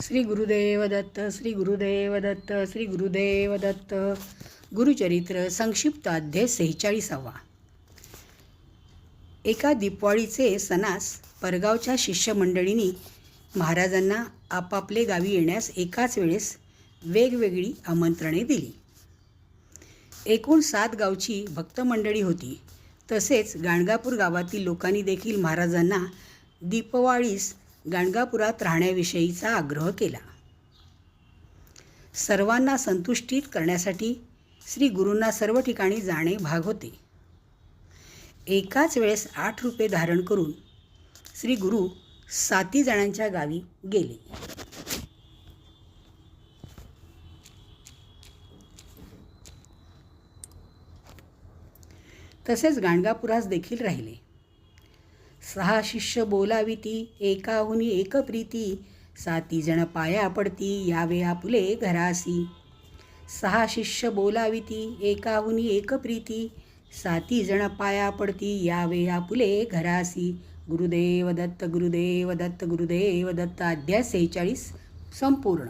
श्री गुरुदेव दत्त, श्री गुरुदेव दत्त, श्री गुरुदेव दत्त. गुरुचरित्र संक्षिप्त अध्याय 46. एका दिपवाळीचे सणास परगावच्या शिष्यमंडळींनी महाराजांना आपापले गावी येण्यास एकाच वेळेस वेगवेगळी आमंत्रणे दिली. एकूण 7 गावची भक्तमंडळी होती. तसेच गाणगापूर गावातील लोकांनी देखील महाराजांना दीपवाळीस गाणगापुरात राहण्याविषयीचा आग्रह केला. सर्वांना संतुष्टित करण्यासाठी श्री गुरूंना सर्व ठिकाणी जाणे भाग होते. एकाच वेळेस 8 रूपे धारण करून श्री गुरु 7 जणांच्या गावी गेले. तसेच गाणगापुरास देखील राहिले. 6 शिष्य बोलाविती, एकाहुनी एक प्रीती, 7 जण पाया पडती, यावे आपुले घरासी. 6 शिष्य बोलाविती, एकाहुनी एक प्रीती, 7 जण पाया पडती, यावे आपुले घरासी. गुरुदेव दत्त, गुरुदेव दत्त, गुरुदेव दत्त. अध्याय 46 संपूर्ण.